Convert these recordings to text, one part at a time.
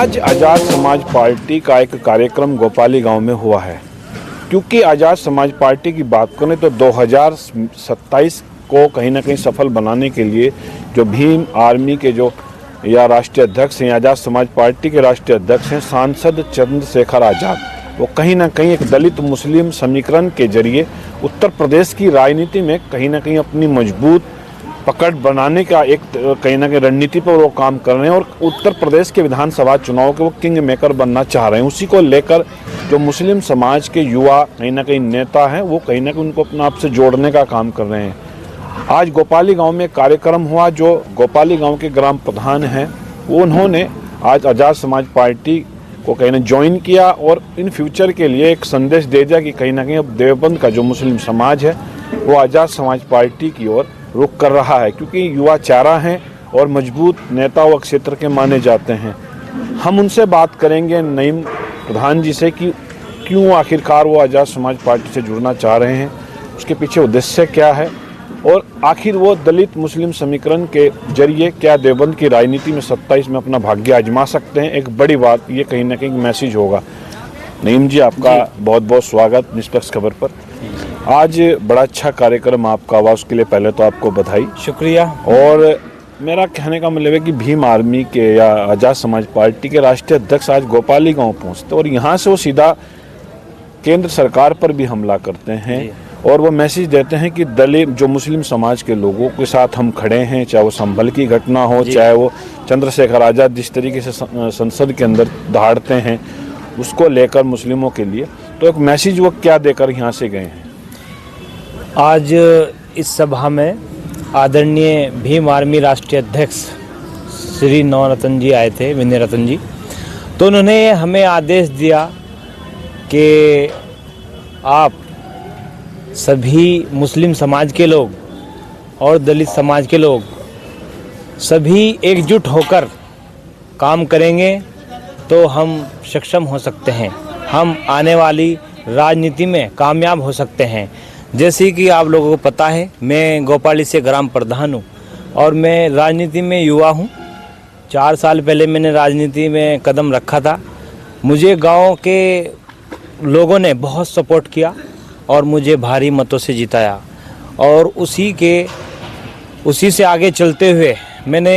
आज आज़ाद समाज पार्टी का एक कार्यक्रम गोपाली गांव में हुआ है। क्योंकि आज़ाद समाज पार्टी की बात करें तो 2027 को कहीं ना कहीं सफल बनाने के लिए जो भीम आर्मी के जो या राष्ट्रीय अध्यक्ष हैं, आज़ाद समाज पार्टी के राष्ट्रीय अध्यक्ष हैं सांसद चंद्रशेखर आज़ाद, वो कहीं ना कहीं एक दलित मुस्लिम समीकरण के जरिए उत्तर प्रदेश की राजनीति में कहीं ना कहीं अपनी मजबूत पकड़ बनाने का एक कहीं ना कहीं रणनीति पर वो काम कर रहे हैं और उत्तर प्रदेश के विधानसभा चुनाव के वो किंग मेकर बनना चाह रहे हैं। उसी को लेकर जो मुस्लिम समाज के युवा कहीं ना कहीं नेता हैं वो कहीं ना कहीं उनको अपने आप से जोड़ने का काम कर रहे हैं। आज गोपाली गांव में कार्यक्रम हुआ। जो गोपाली गांव के ग्राम प्रधान हैं वो उन्होंने आज आज़ाद समाज पार्टी को कहीं ना ज्वाइन किया और इन फ्यूचर के लिए एक संदेश दे दिया कि कहीं ना कहीं अब देवबंद का जो मुस्लिम समाज है वो आज़ाद समाज पार्टी की ओर रुख कर रहा है, क्योंकि युवा चारा हैं और मजबूत नेता व क्षेत्र के माने जाते हैं। हम उनसे बात करेंगे नईम प्रधान जी से कि क्यों आखिरकार वो आज़ाद समाज पार्टी से जुड़ना चाह रहे हैं, उसके पीछे उद्देश्य क्या है और आखिर वो दलित मुस्लिम समीकरण के जरिए क्या देवबंद की राजनीति में 27 में अपना भाग्य आजमा सकते हैं। एक बड़ी बात ये कहीं ना कहीं मैसेज होगा। नईम जी, आपका बहुत बहुत स्वागत निष्पक्ष खबर पर। आज बड़ा अच्छा कार्यक्रम आपका हुआ, उसके लिए पहले तो आपको बधाई। शुक्रिया। और मेरा कहने का मतलब है कि भीम आर्मी के या आज़ाद समाज पार्टी के राष्ट्रीय अध्यक्ष आज गोपाली गांव पहुंचते और यहाँ से वो सीधा केंद्र सरकार पर भी हमला करते हैं और वो मैसेज देते हैं कि दलित जो मुस्लिम समाज के लोगों के साथ हम खड़े हैं, चाहे वो संभल की घटना हो, चाहे वो चंद्रशेखर आज़ाद जिस तरीके से संसद के अंदर दहाड़ते हैं उसको लेकर मुस्लिमों के लिए, तो एक मैसेज वो क्या देकर यहाँ से गए हैं? आज इस सभा में आदरणीय भीम आर्मी राष्ट्रीय अध्यक्ष श्री नवरत्न जी आए थे, विनय रतन जी। तो उन्होंने हमें आदेश दिया कि आप सभी मुस्लिम समाज के लोग और दलित समाज के लोग सभी एकजुट होकर काम करेंगे तो हम सक्षम हो सकते हैं, हम आने वाली राजनीति में कामयाब हो सकते हैं। जैसे कि आप लोगों को पता है, मैं गोपाली से ग्राम प्रधान हूँ और मैं राजनीति में युवा हूँ। 4 साल पहले मैंने राजनीति में कदम रखा था। मुझे गांव के लोगों ने बहुत सपोर्ट किया और मुझे भारी मतों से जिताया और उसी से आगे चलते हुए मैंने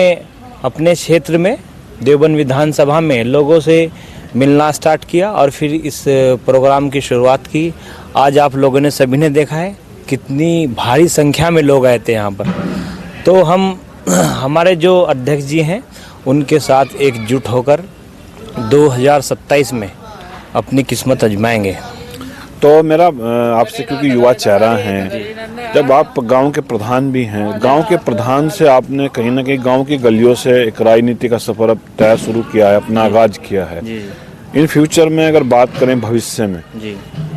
अपने क्षेत्र में देवबंद विधानसभा में लोगों से मिलना स्टार्ट किया और फिर इस प्रोग्राम की शुरुआत की। आज आप लोगों ने सभी ने देखा है कितनी भारी संख्या में लोग आए थे यहाँ पर। तो हमारे जो अध्यक्ष जी हैं उनके साथ एकजुट होकर 2027 में अपनी किस्मत आजमाएंगे। तो मेरा आपसे, क्योंकि युवा चेहरा हैं, जब आप गांव के प्रधान भी हैं, गांव के प्रधान से आपने कहीं ना कहीं गांव की गलियों से एक राजनीति का सफर अब तय शुरू किया है, अपना आगाज किया है। इन फ्यूचर में अगर बात करें भविष्य में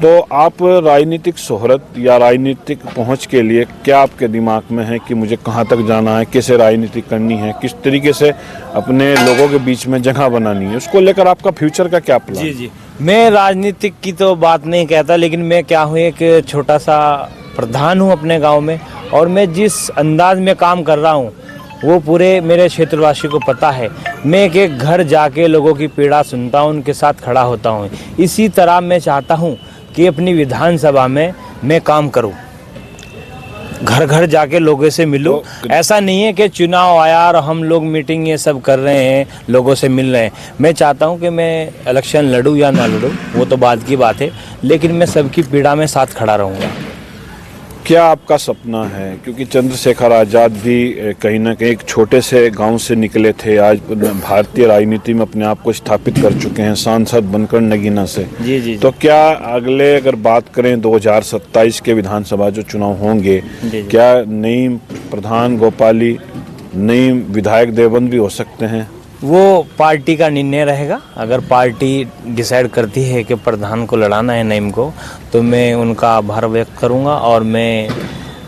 तो आप राजनीतिक शोहरत या राजनीतिक पहुंच के लिए क्या आपके दिमाग में है कि मुझे कहां तक जाना है, कैसे राजनीति करनी है, किस तरीके से अपने लोगों के बीच में जगह बनानी है, उसको लेकर आपका फ्यूचर का क्या प्लान? जी, मैं राजनीतिक की तो बात नहीं कहता, लेकिन मैं क्या हूँ, एक छोटा सा प्रधान हूँ अपने गाँव में और मैं जिस अंदाज में काम कर रहा हूँ वो पूरे मेरे क्षेत्रवासी को पता है। मैं एक घर जाके लोगों की पीड़ा सुनता हूँ, उनके साथ खड़ा होता हूँ। इसी तरह मैं चाहता हूँ कि अपनी विधानसभा में मैं काम करूँ, घर घर जाके लोगों से मिलूं। ऐसा नहीं है कि चुनाव आया और हम लोग मीटिंग ये सब कर रहे हैं, लोगों से मिल रहे हैं। मैं चाहता हूं कि मैं इलेक्शन लड़ूं या ना लड़ूं वो तो बाद की बात है, लेकिन मैं सबकी पीड़ा में साथ खड़ा रहूंगा। क्या आपका सपना है? क्योंकि चंद्रशेखर आज़ाद भी कहीं ना कहीं एक छोटे से गांव से निकले थे, आज भारतीय राजनीति में अपने आप को स्थापित कर चुके हैं, सांसद बनकर नगीना से। जी। तो क्या अगले अगर बात करें 2027 के विधानसभा जो चुनाव होंगे, क्या नई प्रधान गोपाली, नई विधायक देवबंद भी हो सकते हैं? वो पार्टी का निर्णय रहेगा। अगर पार्टी डिसाइड करती है कि प्रधान को लड़ाना है नईम को, तो मैं उनका आभार व्यक्त करूंगा और मैं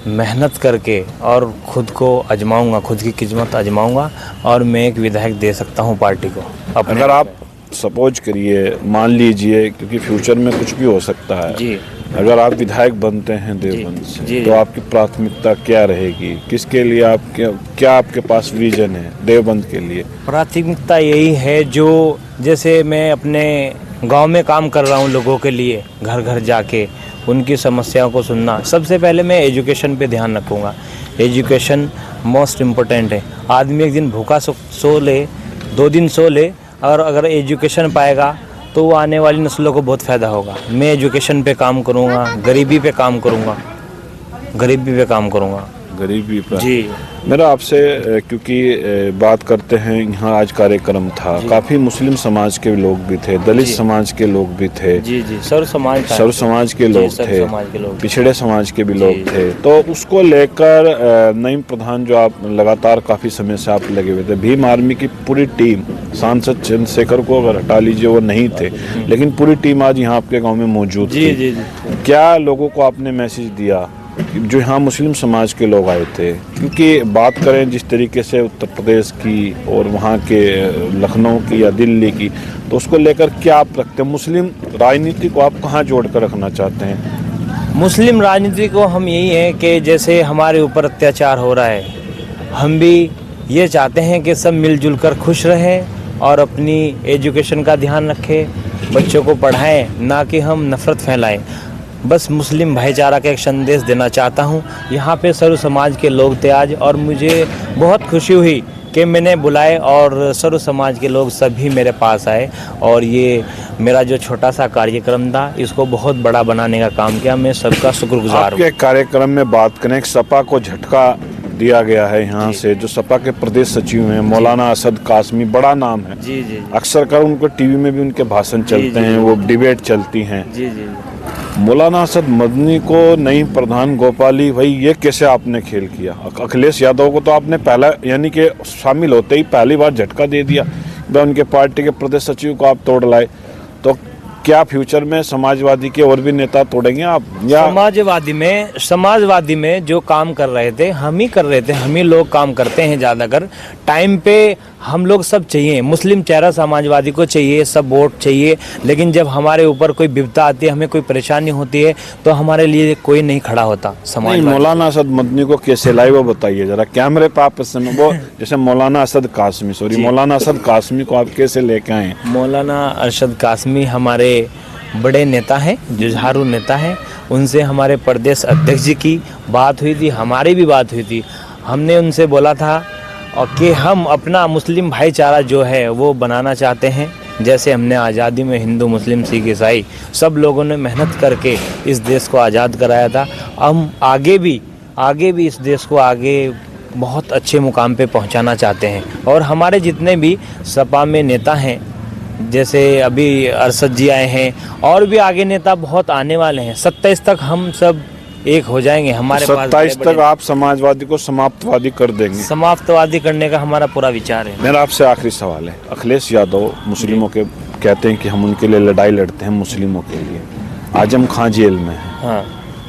मेहनत करके और खुद को आजमाऊंगा, खुद की किस्मत आजमाऊंगा और मैं एक विधायक दे सकता हूं पार्टी को। अगर आप सपोज करिए, मान लीजिए, क्योंकि फ्यूचर में कुछ भी हो सकता है जी, अगर आप विधायक बनते हैं देवबंद से, तो आपकी प्राथमिकता क्या रहेगी? किसके लिए आपके क्या आपके पास विजन है देवबंद के लिए? प्राथमिकता यही है जो जैसे मैं अपने गांव में काम कर रहा हूं लोगों के लिए, घर घर जाके उनकी समस्याओं को सुनना। सबसे पहले मैं एजुकेशन पे ध्यान रखूंगा। एजुकेशन मोस्ट इम्पोर्टेंट है। आदमी एक दिन भूखा सो ले, 2 दिन सो ले, और अगर एजुकेशन पाएगा तो वो आने वाली नस्लों को बहुत फ़ायदा होगा। मैं एजुकेशन पे काम करूँगा, गरीबी पे काम करूँगा, गरीबी पे काम करूँगा। गरीबी पर जी। मेरा आपसे क्योंकि बात करते हैं, यहाँ आज कार्यक्रम था, काफ़ी मुस्लिम समाज के लोग भी थे, दलित समाज के लोग भी थे, जी जी, सर्व समाज के लोग थे, पिछड़े समाज के भी लोग थे। तो उसको लेकर नईम प्रधान जो आप लगातार काफ़ी समय से आप लगे हुए थे, भीम आर्मी की पूरी टीम, सांसद चंद्रशेखर को अगर हटा लीजिए वो नहीं थे, लेकिन पूरी टीम आज यहाँ आपके गाँव में मौजूद थी। जी। क्या लोगों को आपने मैसेज दिया जो यहाँ मुस्लिम समाज के लोग आए थे? क्योंकि बात करें जिस तरीके से उत्तर प्रदेश की और वहाँ के लखनऊ की या दिल्ली की, तो उसको लेकर क्या आप रखते हैं? मुस्लिम राजनीति को आप कहाँ जोड़ कर रखना चाहते हैं? मुस्लिम राजनीति को हम यही है कि जैसे हमारे ऊपर अत्याचार हो रहा है, हम भी ये चाहते हैं कि सब मिलजुल कर खुश रहें और अपनी एजुकेशन का ध्यान रखें, बच्चों को पढ़ाएं, ना कि हम नफ़रत फैलाएं। बस मुस्लिम भाईचारा का एक संदेश देना चाहता हूँ। यहाँ पे सर्व समाज के लोग थे आज, और मुझे बहुत खुशी हुई कि मैंने बुलाए और सर्व समाज के लोग सभी मेरे पास आए, और ये मेरा जो छोटा सा कार्यक्रम था इसको बहुत बड़ा बनाने का काम किया। मैं सबका शुक्रगुजार हूँ। आपके कार्यक्रम में बात करें, सपा को झटका दिया गया है यहाँ से, जो सपा के प्रदेश सचिव हैं मौलाना असद कासमी, बड़ा नाम है। जी। अक्सर कर उनको टीवी में भी उनके भाषण चलते हैं, वो डिबेट चलती हैं। जी। मौलाना असद मदनी को नई प्रधान गोपाली, भाई ये कैसे आपने खेल किया? अखिलेश यादव को तो आपने पहला, यानी कि शामिल होते ही पहली बार झटका दे दिया, उनके पार्टी के प्रदेश सचिव को आप तोड़ लाए। तो क्या फ्यूचर में समाजवादी के और भी नेता तोड़ेंगे आप? या समाजवादी में जो काम कर रहे थे हम ही कर रहे थे, हम ही लोग काम करते हैं ज़्यादातर टाइम पे। हम लोग सब चाहिए, मुस्लिम चेहरा समाजवादी को चाहिए, सब वोट चाहिए, लेकिन जब हमारे ऊपर कोई विपदा आती है, हमें कोई परेशानी होती है, तो हमारे लिए कोई नहीं खड़ा होता समाज। मौलाना असद मदनी को कैसे लाए वो बताइए जरा, कैमरे पे आप इस समय वो जैसे मौलाना असद कासमी को आप कैसे लेके आए? मौलाना अरशद कासमी हमारे बड़े नेता हैं, जुझारू नेता हैं। उनसे हमारे प्रदेश अध्यक्ष जी की बात हुई थी, हमारी भी बात हुई थी। हमने उनसे बोला था और कि हम अपना मुस्लिम भाईचारा जो है वो बनाना चाहते हैं। जैसे हमने आज़ादी में हिंदू, मुस्लिम, सिख, ईसाई सब लोगों ने मेहनत करके इस देश को आज़ाद कराया था। हम आगे भी इस देश को आगे बहुत अच्छे मुकाम पे पहुंचाना चाहते हैं। और हमारे जितने भी सपा में नेता हैं, जैसे अभी अरशद जी आए हैं, और भी आगे नेता बहुत आने वाले हैं। 27 तक हम सब एक हो जाएंगे। हमारे 27 तक आप समाजवादी को समाप्तवादी कर देंगे? समाप्तवादी करने का हमारा पूरा विचार है। मेरा आपसे आखिरी सवाल है, अखिलेश यादव मुस्लिमों के कहते हैं कि हम उनके लिए लड़ाई लड़ते हैं, मुस्लिमों के लिए। आजम खां जेल में है। हाँ।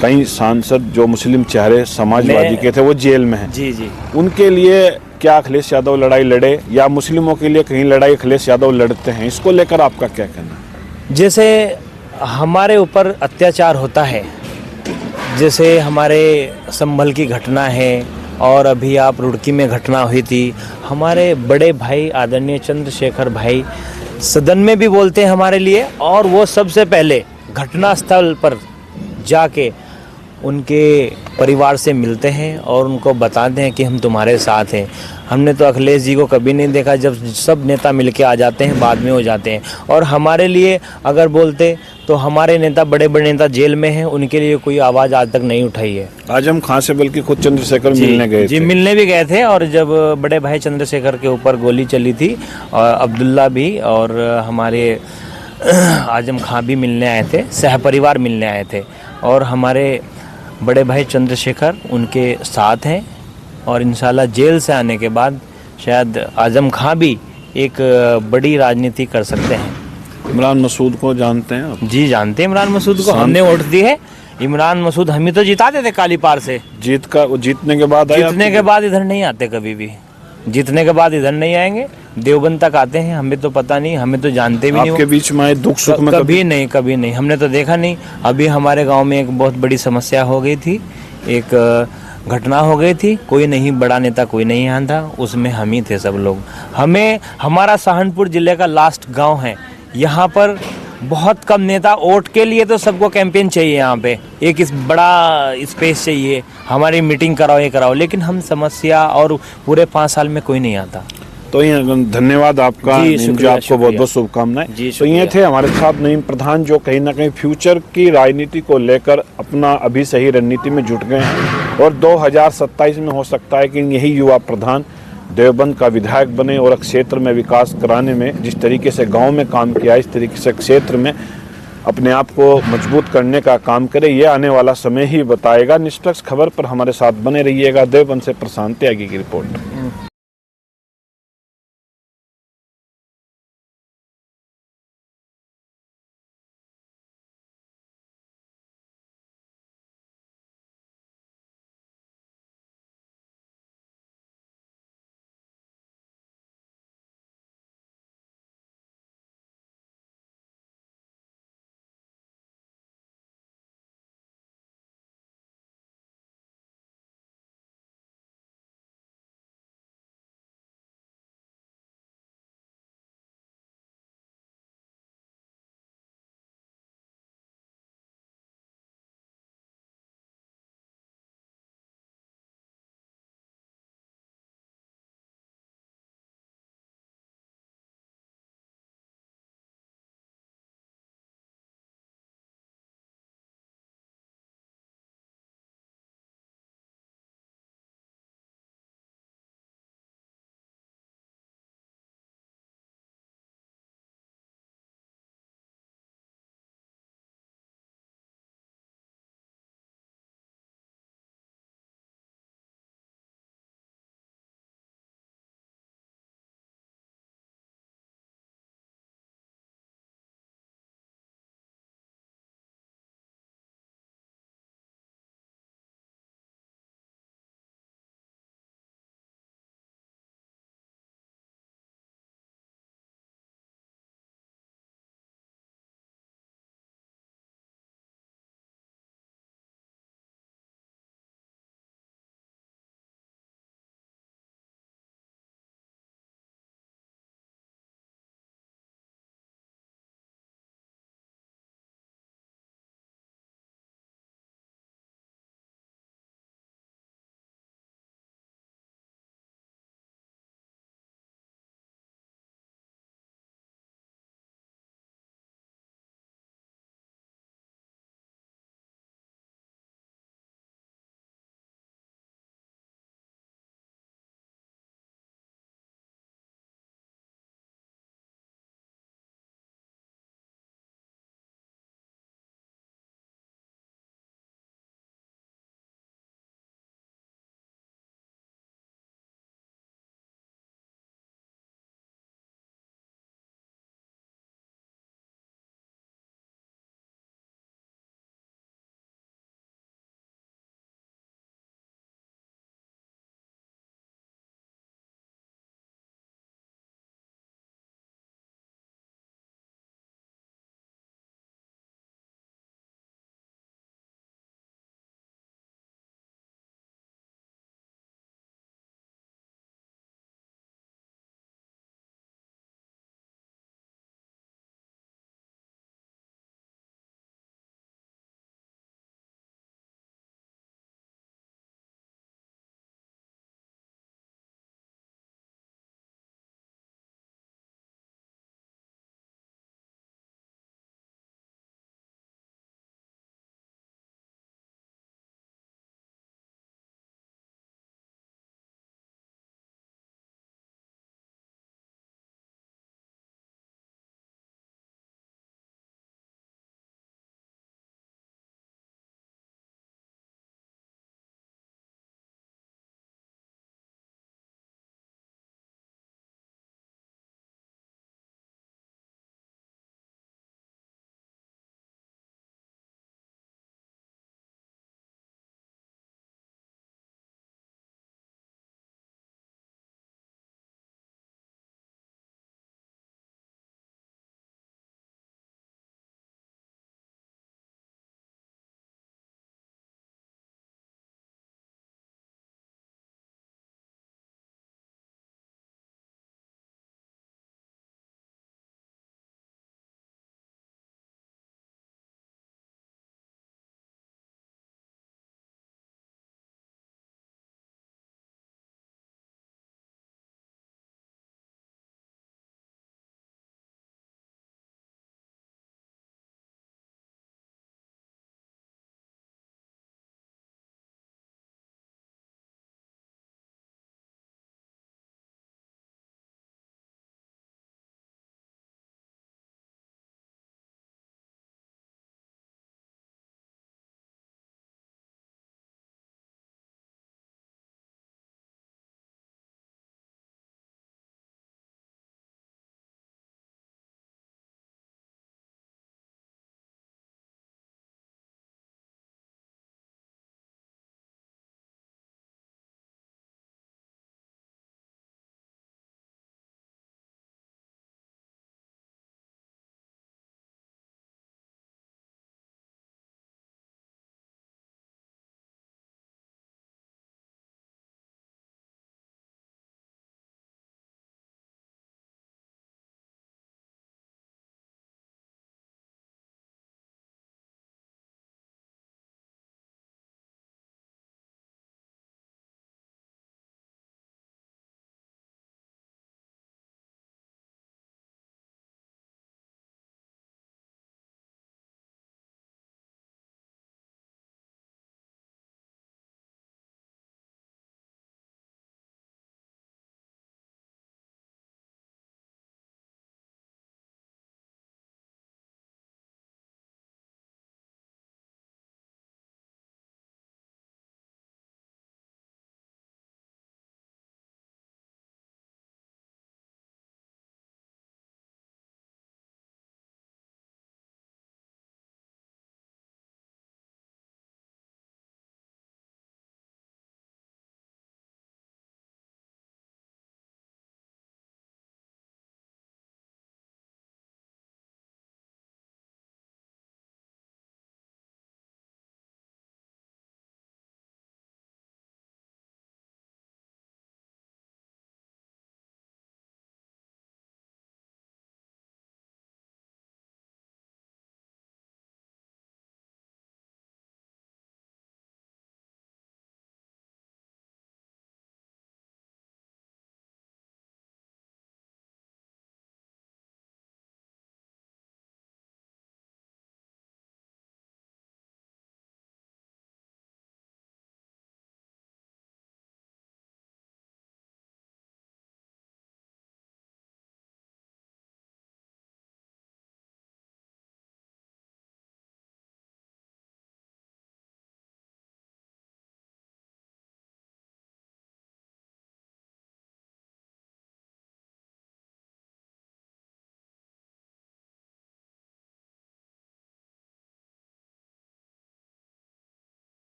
कई सांसद जो मुस्लिम चेहरे समाजवादी के थे वो जेल में हैं। जी। उनके लिए क्या अखिलेश यादव लड़ाई लड़े, या मुस्लिमों के लिए कहीं लड़ाई अखिलेश यादव लड़ते हैं? इसको लेकर आपका क्या कहना है? जैसे हमारे ऊपर अत्याचार होता है, जैसे हमारे संभल की घटना है, और अभी आप रुड़की में घटना हुई थी। हमारे बड़े भाई आदरणीय चंद्रशेखर भाई सदन में भी बोलते हैं हमारे लिए, और वो सबसे पहले घटनास्थल पर जाके उनके परिवार से मिलते हैं और उनको बताते हैं कि हम तुम्हारे साथ हैं। हमने तो अखिलेश जी को कभी नहीं देखा जब सब नेता मिलके आ जाते हैं, बाद में हो जाते हैं। और हमारे लिए अगर बोलते तो हमारे नेता, बड़े बड़े नेता जेल में हैं, उनके लिए कोई आवाज़ आज तक नहीं उठाई है। आजम खां से बल्कि खुद चंद्रशेखर मिलने गए थे। जी, मिलने भी गए थे। और जब बड़े भाई चंद्रशेखर के ऊपर गोली चली थी, और अब्दुल्ला भी और हमारे आजम खां भी मिलने आए थे, सहपरिवार मिलने आए थे। और हमारे बड़े भाई चंद्रशेखर उनके साथ हैं, और इंशाल्लाह जेल से आने के बाद शायद आजम खां भी एक बड़ी राजनीति कर सकते हैं। इमरान मसूद को जानते हैं आप? जी, जानते हैं इमरान मसूद को, हमने वोट दी है। इमरान मसूद हम ही तो जिताते थे काली पार से। जीतने के बाद इधर नहीं आते, कभी भी जीतने के बाद इधर नहीं आएंगे, देवबंद तक आते हैं। हमें तो पता नहीं, हमें तो जानते भी नहीं। आपके बीच में आए दुख सुख में? कभी नहीं, हमने तो देखा नहीं। अभी हमारे गांव में एक बहुत बड़ी समस्या हो गई थी। एक घटना हो गई थी, कोई नहीं, बड़ा नेता कोई नहीं यहाँ था, उसमें हम ही थे सब लोग। हमारा सहारनपुर जिले का लास्ट गांव है, यहाँ पर बहुत कम नेता, वोट के लिए तो सबको कैंपेन चाहिए, यहाँ पे एक इस बड़ा स्पेस चाहिए, हमारी मीटिंग कराओ, ये कराओ, लेकिन हम समस्या और पूरे 5 साल में कोई नहीं आता। तो ये धन्यवाद आपका, जी, जो शुक्रिया, आपको बहुत बहुत शुक्रिया। शुभकामनाएं। जी, तो ये शुक्रिया। थे हमारे साथ नईम प्रधान, जो कहीं ना कहीं फ्यूचर की राजनीति को लेकर अपना अभी सही रणनीति में जुट गए हैं और 2027 में हो सकता है कि यही युवा प्रधान देवबंद का विधायक बने और क्षेत्र में विकास कराने में जिस तरीके से गांव में काम किया, इस तरीके से क्षेत्र में अपने आप को मजबूत करने का काम करे। ये आने वाला समय ही बताएगा। निष्पक्ष खबर पर हमारे साथ बने रहिएगा। देवबंद से प्रशांत त्यागी की रिपोर्ट।